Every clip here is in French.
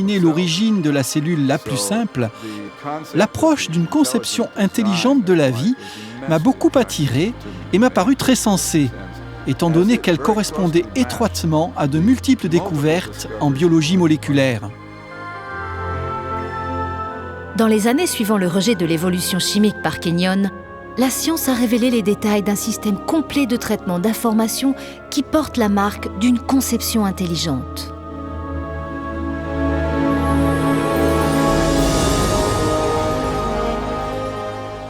L'origine de la cellule la plus simple, l'approche d'une conception intelligente de la vie m'a beaucoup attiré et m'a paru très sensée, étant donné qu'elle correspondait étroitement à de multiples découvertes en biologie moléculaire. Dans les années suivant le rejet de l'évolution chimique par Kenyon, la science a révélé les détails d'un système complet de traitement d'informations qui porte la marque d'une conception intelligente.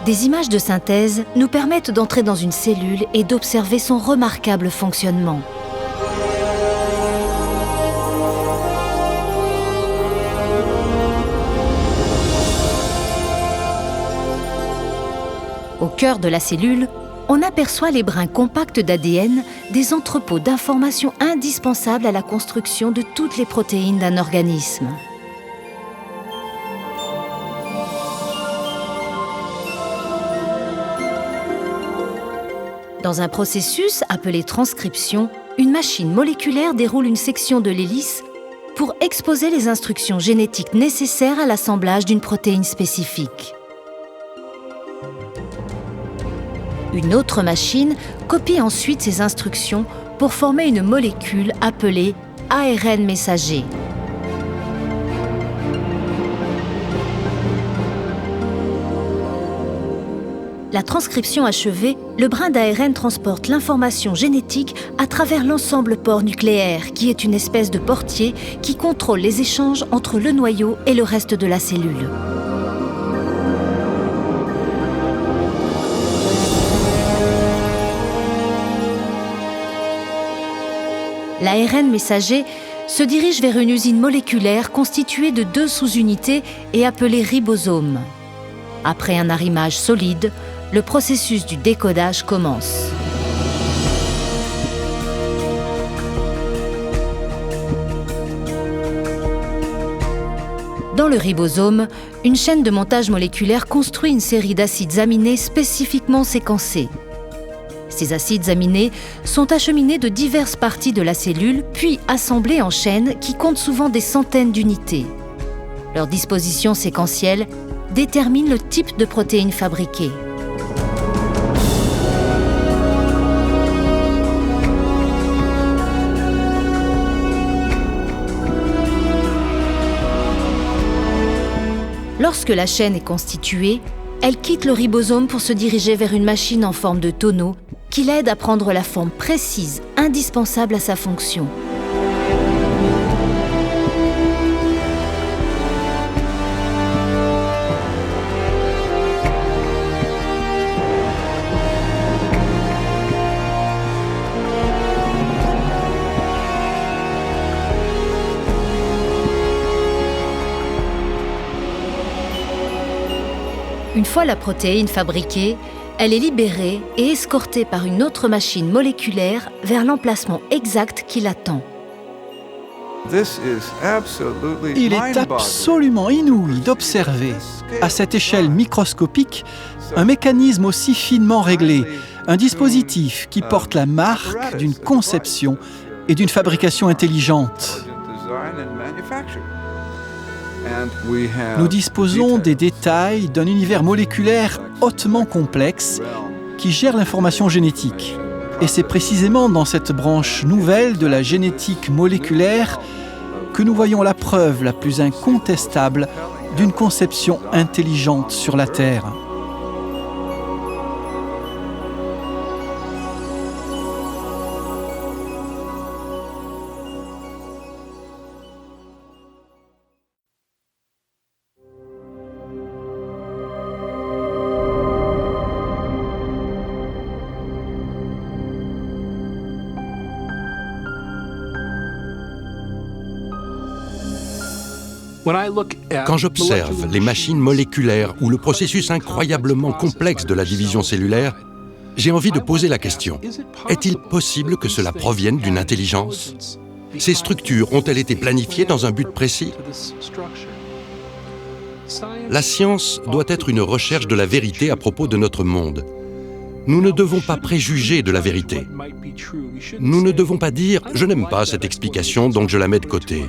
Des images de synthèse nous permettent d'entrer dans une cellule et d'observer son remarquable fonctionnement. Au cœur de la cellule, on aperçoit les brins compacts d'ADN, des entrepôts d'informations indispensables à la construction de toutes les protéines d'un organisme. Dans un processus appelé transcription, une machine moléculaire déroule une section de l'hélice pour exposer les instructions génétiques nécessaires à l'assemblage d'une protéine spécifique. Une autre machine copie ensuite ces instructions pour former une molécule appelée ARN messager. La transcription achevée, le brin d'ARN transporte l'information génétique à travers l'ensemble pore nucléaire, qui est une espèce de portier qui contrôle les échanges entre le noyau et le reste de la cellule. L'ARN messager se dirige vers une usine moléculaire constituée de 2 sous-unités et appelée ribosome. Après un arrimage solide, le processus du décodage commence. Dans le ribosome, une chaîne de montage moléculaire construit une série d'acides aminés spécifiquement séquencés. Ces acides aminés sont acheminés de diverses parties de la cellule, puis assemblés en chaînes qui comptent souvent des centaines d'unités. Leur disposition séquentielle détermine le type de protéines fabriquées. Lorsque la chaîne est constituée, elle quitte le ribosome pour se diriger vers une machine en forme de tonneau qui l'aide à prendre la forme précise, indispensable à sa fonction. Une fois la protéine fabriquée, elle est libérée et escortée par une autre machine moléculaire vers l'emplacement exact qui l'attend. Il est absolument inouï d'observer, à cette échelle microscopique, un mécanisme aussi finement réglé, un dispositif qui porte la marque d'une conception et d'une fabrication intelligente. Nous disposons des détails d'un univers moléculaire hautement complexe qui gère l'information génétique. Et c'est précisément dans cette branche nouvelle de la génétique moléculaire que nous voyons la preuve la plus incontestable d'une conception intelligente sur la Terre. Quand j'observe les machines moléculaires ou le processus incroyablement complexe de la division cellulaire, j'ai envie de poser la question, est-il possible que cela provienne d'une intelligence ? Ces structures ont-elles été planifiées dans un but précis ? La science doit être une recherche de la vérité à propos de notre monde. Nous ne devons pas préjuger de la vérité. Nous ne devons pas dire « je n'aime pas cette explication, donc je la mets de côté ».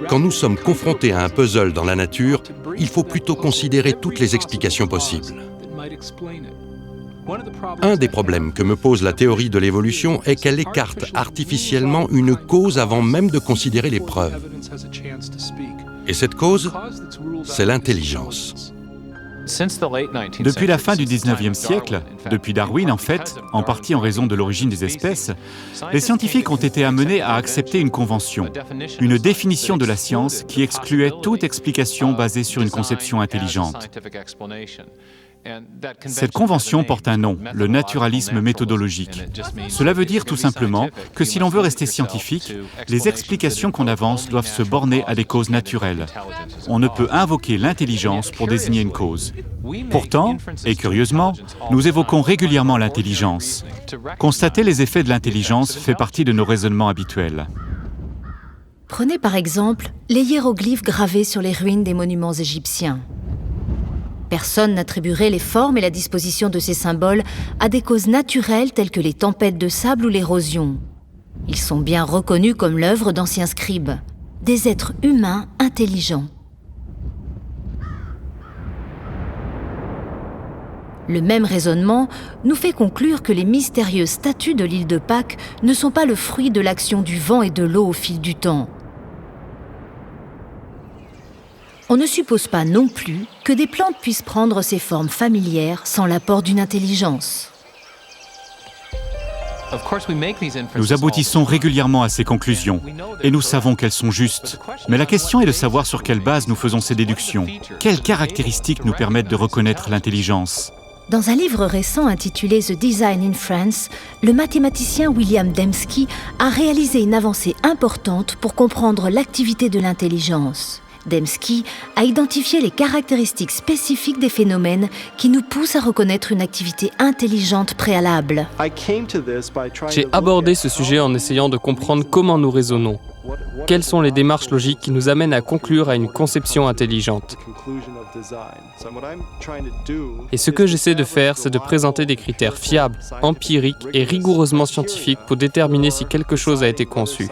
Quand nous sommes confrontés à un puzzle dans la nature, il faut plutôt considérer toutes les explications possibles. Un des problèmes que me pose la théorie de l'évolution est qu'elle écarte artificiellement une cause avant même de considérer les preuves. Et cette cause, c'est l'intelligence. Depuis la fin du XIXe siècle, depuis Darwin en fait, en partie en raison de l'origine des espèces, les scientifiques ont été amenés à accepter une convention, une définition de la science qui excluait toute explication basée sur une conception intelligente. Cette convention porte un nom, le naturalisme méthodologique. Cela veut dire tout simplement que si l'on veut rester scientifique, les explications qu'on avance doivent se borner à des causes naturelles. On ne peut invoquer l'intelligence pour désigner une cause. Pourtant, et curieusement, nous évoquons régulièrement l'intelligence. Constater les effets de l'intelligence fait partie de nos raisonnements habituels. Prenez par exemple les hiéroglyphes gravés sur les ruines des monuments égyptiens. Personne n'attribuerait les formes et la disposition de ces symboles à des causes naturelles telles que les tempêtes de sable ou l'érosion. Ils sont bien reconnus comme l'œuvre d'anciens scribes, des êtres humains intelligents. Le même raisonnement nous fait conclure que les mystérieuses statues de l'île de Pâques ne sont pas le fruit de l'action du vent et de l'eau au fil du temps. On ne suppose pas non plus que des plantes puissent prendre ces formes familières sans l'apport d'une intelligence. Nous aboutissons régulièrement à ces conclusions, et nous savons qu'elles sont justes. Mais la question est de savoir sur quelle base nous faisons ces déductions. Quelles caractéristiques nous permettent de reconnaître l'intelligence ? Dans un livre récent intitulé The Design in France, le mathématicien William Dembski a réalisé une avancée importante pour comprendre l'activité de l'intelligence. Dembski a identifié les caractéristiques spécifiques des phénomènes qui nous poussent à reconnaître une activité intelligente préalable. J'ai abordé ce sujet en essayant de comprendre comment nous raisonnons. Quelles sont les démarches logiques qui nous amènent à conclure à une conception intelligente? Et ce que j'essaie de faire, c'est de présenter des critères fiables, empiriques et rigoureusement scientifiques pour déterminer si quelque chose a été conçu.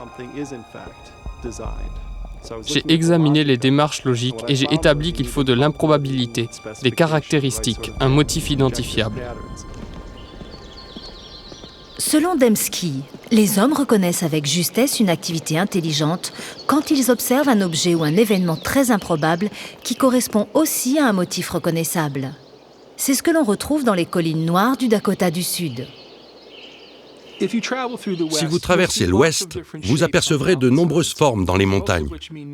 J'ai examiné les démarches logiques et j'ai établi qu'il faut de l'improbabilité, des caractéristiques, un motif identifiable. Selon Dembski, les hommes reconnaissent avec justesse une activité intelligente quand ils observent un objet ou un événement très improbable qui correspond aussi à un motif reconnaissable. C'est ce que l'on retrouve dans les collines noires du Dakota du Sud. Si vous traversez l'Ouest, vous apercevrez de nombreuses formes dans les montagnes,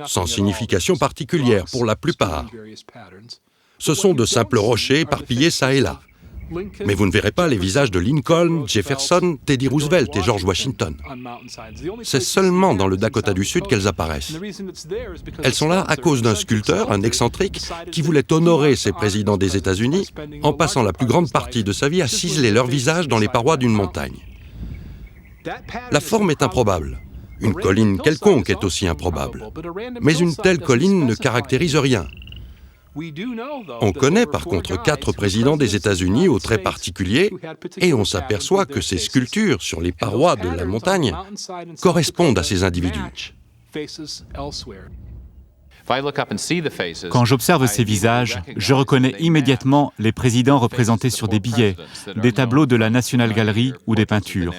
sans signification particulière pour la plupart. Ce sont de simples rochers éparpillés çà et là. Mais vous ne verrez pas les visages de Lincoln, Jefferson, Teddy Roosevelt et George Washington. C'est seulement dans le Dakota du Sud qu'elles apparaissent. Elles sont là à cause d'un sculpteur, un excentrique, qui voulait honorer ces présidents des États-Unis en passant la plus grande partie de sa vie à ciseler leur visage dans les parois d'une montagne. La forme est improbable. Une colline quelconque est aussi improbable. Mais une telle colline ne caractérise rien. On connaît par contre 4 présidents des États-Unis aux traits particuliers et on s'aperçoit que ces sculptures sur les parois de la montagne correspondent à ces individus. Quand j'observe ces visages, je reconnais immédiatement les présidents représentés sur des billets, des tableaux de la National Gallery ou des peintures.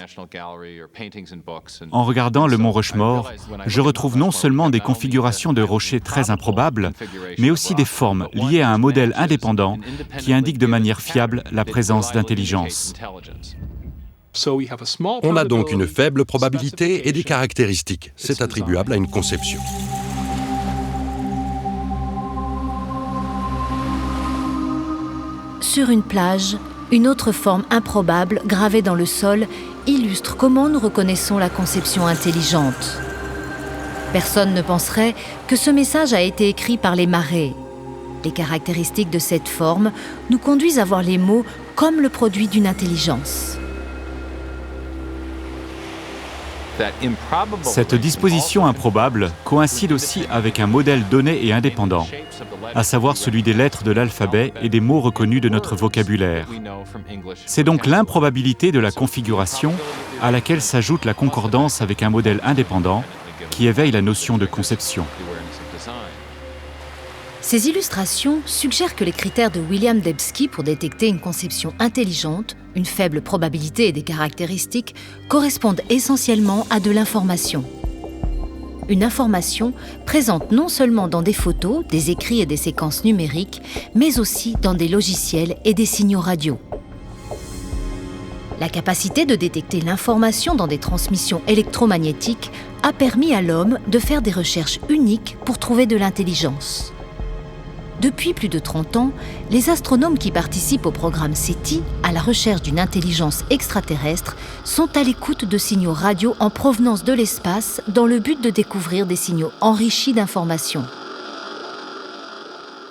En regardant le mont Rushmore, je retrouve non seulement des configurations de rochers très improbables, mais aussi des formes liées à un modèle indépendant qui indique de manière fiable la présence d'intelligence. On a donc une faible probabilité et des caractéristiques. C'est attribuable à une conception. Sur une plage, une autre forme improbable gravée dans le sol illustre comment nous reconnaissons la conception intelligente. Personne ne penserait que ce message a été écrit par les marées. Les caractéristiques de cette forme nous conduisent à voir les mots comme le produit d'une intelligence. Cette disposition improbable coïncide aussi avec un modèle donné et indépendant, à savoir celui des lettres de l'alphabet et des mots reconnus de notre vocabulaire. C'est donc l'improbabilité de la configuration à laquelle s'ajoute la concordance avec un modèle indépendant qui éveille la notion de conception. Ces illustrations suggèrent que les critères de William Dembski pour détecter une conception intelligente, une faible probabilité et des caractéristiques, correspondent essentiellement à de l'information. Une information présente non seulement dans des photos, des écrits et des séquences numériques, mais aussi dans des logiciels et des signaux radio. La capacité de détecter l'information dans des transmissions électromagnétiques a permis à l'homme de faire des recherches uniques pour trouver de l'intelligence. Depuis plus de 30 ans, les astronomes qui participent au programme SETI, à la recherche d'une intelligence extraterrestre, sont à l'écoute de signaux radio en provenance de l'espace dans le but de découvrir des signaux enrichis d'informations.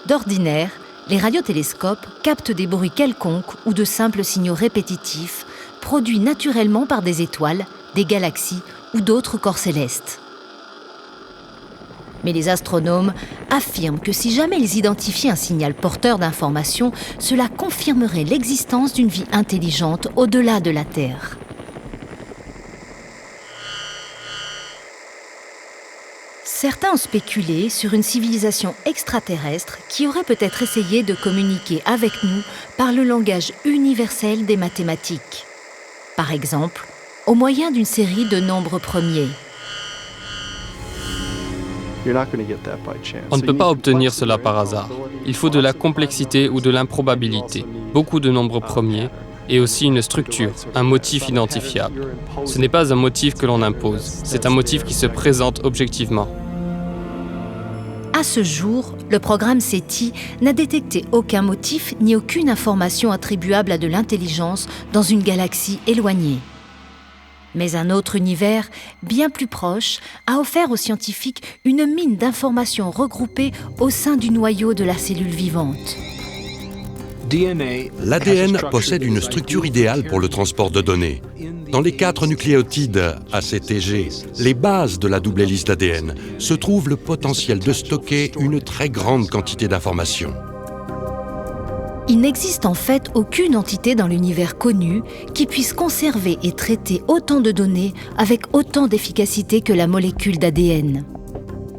D'ordinaire, les radiotélescopes captent des bruits quelconques ou de simples signaux répétitifs produits naturellement par des étoiles, des galaxies ou d'autres corps célestes. Mais les astronomes affirment que si jamais ils identifiaient un signal porteur d'informations, cela confirmerait l'existence d'une vie intelligente au-delà de la Terre. Certains ont spéculé sur une civilisation extraterrestre qui aurait peut-être essayé de communiquer avec nous par le langage universel des mathématiques. Par exemple, au moyen d'une série de nombres premiers. On ne peut pas obtenir cela par hasard. Il faut de la complexité ou de l'improbabilité, beaucoup de nombres premiers, et aussi une structure, un motif identifiable. Ce n'est pas un motif que l'on impose, c'est un motif qui se présente objectivement. À ce jour, le programme SETI n'a détecté aucun motif ni aucune information attribuable à de l'intelligence dans une galaxie éloignée. Mais un autre univers, bien plus proche, a offert aux scientifiques une mine d'informations regroupées au sein du noyau de la cellule vivante. L'ADN possède une structure idéale pour le transport de données. Dans les 4 nucléotides ACTG, les bases de la double hélice d'ADN, se trouve le potentiel de stocker une très grande quantité d'informations. Il n'existe en fait aucune entité dans l'univers connu qui puisse conserver et traiter autant de données avec autant d'efficacité que la molécule d'ADN.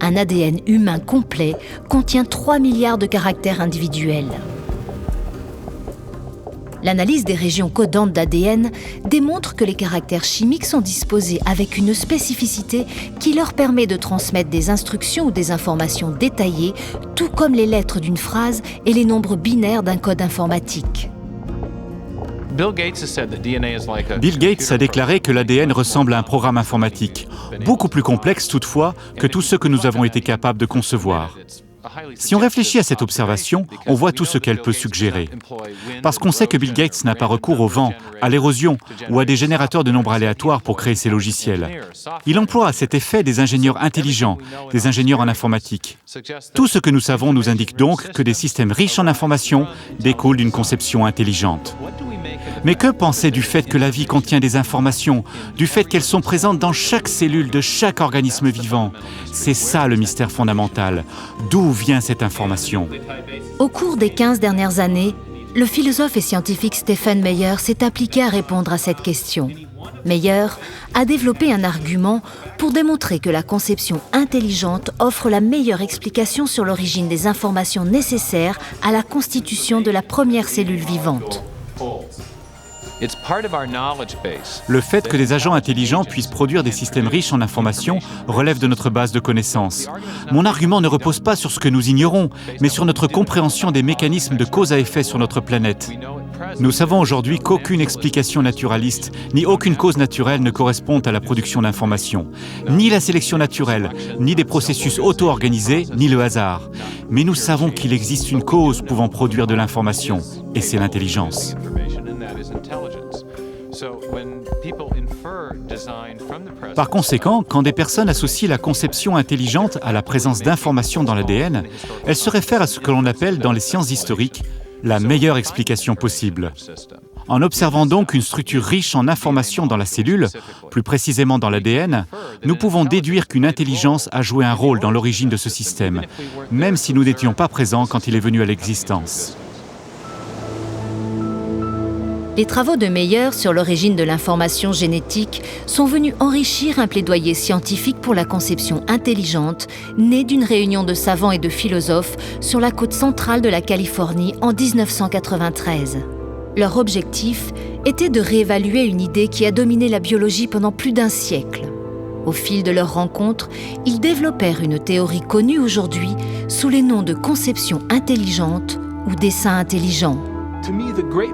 Un ADN humain complet contient 3 milliards de caractères individuels. L'analyse des régions codantes d'ADN démontre que les caractères chimiques sont disposés avec une spécificité qui leur permet de transmettre des instructions ou des informations détaillées, tout comme les lettres d'une phrase et les nombres binaires d'un code informatique. Bill Gates a déclaré que l'ADN ressemble à un programme informatique, beaucoup plus complexe toutefois que tout ce que nous avons été capables de concevoir. Si on réfléchit à cette observation, on voit tout ce qu'elle peut suggérer. Parce qu'on sait que Bill Gates n'a pas recours au vent, à l'érosion ou à des générateurs de nombres aléatoires pour créer ses logiciels. Il emploie à cet effet des ingénieurs intelligents, des ingénieurs en informatique. Tout ce que nous savons nous indique donc que des systèmes riches en informations découlent d'une conception intelligente. Mais que penser du fait que la vie contient des informations, du fait qu'elles sont présentes dans chaque cellule de chaque organisme vivant? C'est ça le mystère fondamental. D'où vient cette information? Au cours des 15 dernières années, le philosophe et scientifique Stephen Meyer s'est appliqué à répondre à cette question. Meyer a développé un argument pour démontrer que la conception intelligente offre la meilleure explication sur l'origine des informations nécessaires à la constitution de la première cellule vivante. Le fait que des agents intelligents puissent produire des systèmes riches en informations relève de notre base de connaissances. Mon argument ne repose pas sur ce que nous ignorons, mais sur notre compréhension des mécanismes de cause à effet sur notre planète. Nous savons aujourd'hui qu'aucune explication naturaliste, ni aucune cause naturelle ne correspond à la production d'informations. Ni la sélection naturelle, ni des processus auto-organisés, ni le hasard. Mais nous savons qu'il existe une cause pouvant produire de l'information, et c'est l'intelligence. Par conséquent, quand des personnes associent la conception intelligente à la présence d'informations dans l'ADN, elles se réfèrent à ce que l'on appelle dans les sciences historiques la meilleure explication possible. En observant donc une structure riche en informations dans la cellule, plus précisément dans l'ADN, nous pouvons déduire qu'une intelligence a joué un rôle dans l'origine de ce système, même si nous n'étions pas présents quand il est venu à l'existence. Les travaux de Meyer sur l'origine de l'information génétique sont venus enrichir un plaidoyer scientifique pour la conception intelligente, née d'une réunion de savants et de philosophes sur la côte centrale de la Californie en 1993. Leur objectif était de réévaluer une idée qui a dominé la biologie pendant plus d'1 siècle. Au fil de leurs rencontres, ils développèrent une théorie connue aujourd'hui sous les noms de conception intelligente ou dessin intelligent.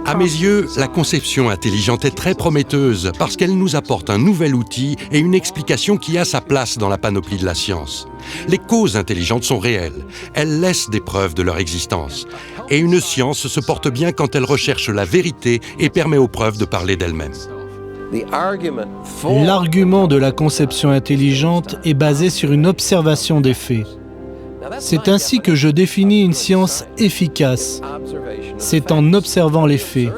À mes yeux, la conception intelligente est très prometteuse parce qu'elle nous apporte un nouvel outil et une explication qui a sa place dans la panoplie de la science. Les causes intelligentes sont réelles, elles laissent des preuves de leur existence. Et une science se porte bien quand elle recherche la vérité et permet aux preuves de parler d'elles-mêmes. L'argument de la conception intelligente est basé sur une observation des faits. C'est ainsi que je définis une science efficace. C'est en observant les faits.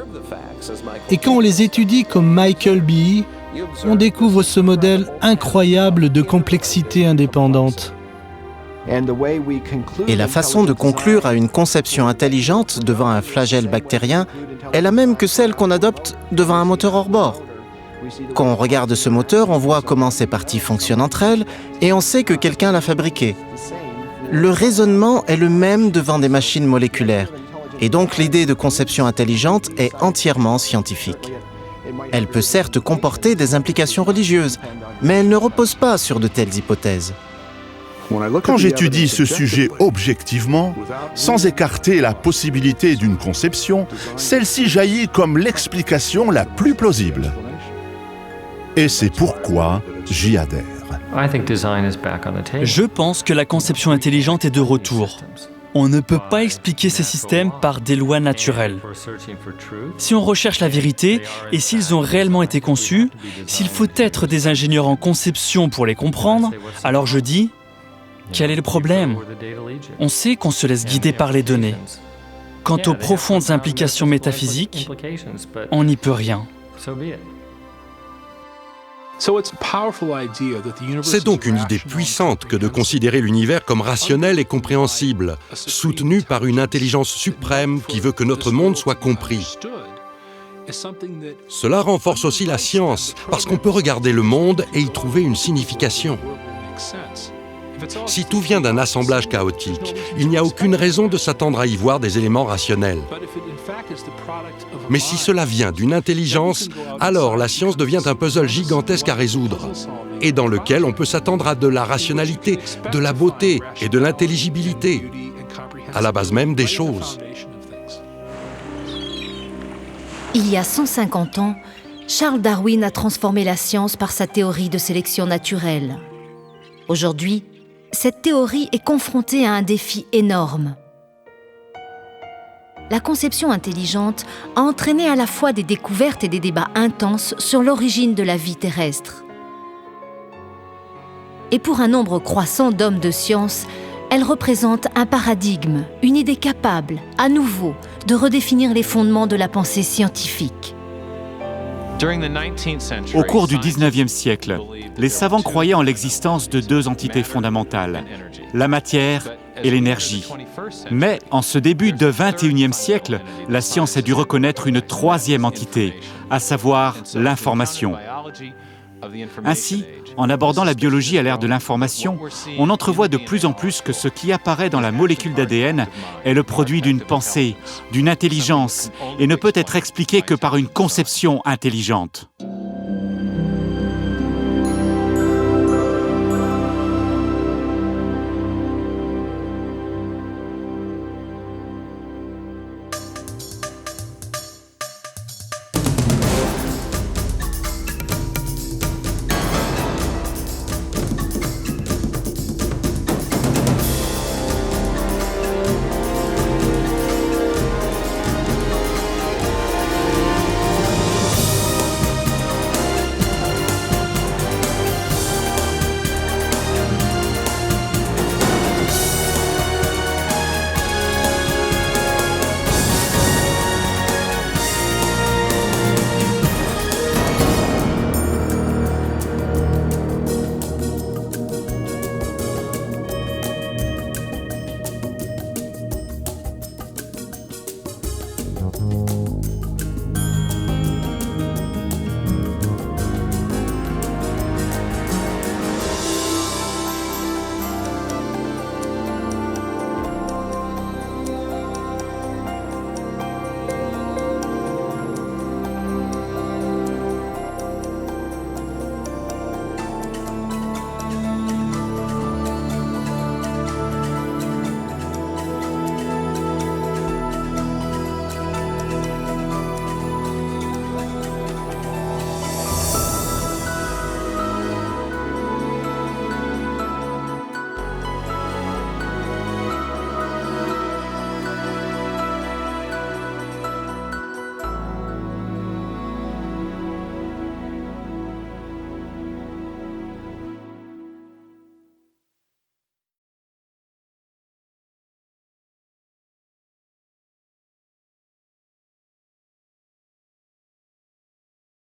Et quand on les étudie comme Michael Behe, on découvre ce modèle incroyable de complexité indépendante. Et la façon de conclure à une conception intelligente devant un flagelle bactérien est la même que celle qu'on adopte devant un moteur hors bord. Quand on regarde ce moteur, on voit comment ces parties fonctionnent entre elles et on sait que quelqu'un l'a fabriqué. Le raisonnement est le même devant des machines moléculaires. Et donc l'idée de conception intelligente est entièrement scientifique. Elle peut certes comporter des implications religieuses, mais elle ne repose pas sur de telles hypothèses. Quand j'étudie ce sujet objectivement, sans écarter la possibilité d'une conception, celle-ci jaillit comme l'explication la plus plausible. Et c'est pourquoi j'y adhère. Je pense que la conception intelligente est de retour. On ne peut pas expliquer ces systèmes par des lois naturelles. Si on recherche la vérité et s'ils ont réellement été conçus, s'il faut être des ingénieurs en conception pour les comprendre, alors je dis, quel est le problème? On sait qu'on se laisse guider par les données. Quant aux profondes implications métaphysiques, on n'y peut rien. C'est donc une idée puissante que de considérer l'univers comme rationnel et compréhensible, soutenu par une intelligence suprême qui veut que notre monde soit compris. Cela renforce aussi la science, parce qu'on peut regarder le monde et y trouver une signification. Si tout vient d'un assemblage chaotique, il n'y a aucune raison de s'attendre à y voir des éléments rationnels. Mais si cela vient d'une intelligence, alors la science devient un puzzle gigantesque à résoudre, et dans lequel on peut s'attendre à de la rationalité, de la beauté et de l'intelligibilité, à la base même des choses. Il y a 150 ans, Charles Darwin a transformé la science par sa théorie de sélection naturelle. Aujourd'hui, cette théorie est confrontée à un défi énorme. La conception intelligente a entraîné à la fois des découvertes et des débats intenses sur l'origine de la vie terrestre. Et pour un nombre croissant d'hommes de science, elle représente un paradigme, une idée capable, à nouveau, de redéfinir les fondements de la pensée scientifique. Au cours du 19e siècle, les savants croyaient en l'existence de 2 entités fondamentales, la matière et l'énergie. Mais en ce début de 21e siècle, la science a dû reconnaître une 3e entité, à savoir l'information. Ainsi, en abordant la biologie à l'ère de l'information, on entrevoit de plus en plus que ce qui apparaît dans la molécule d'ADN est le produit d'une pensée, d'une intelligence, et ne peut être expliqué que par une conception intelligente.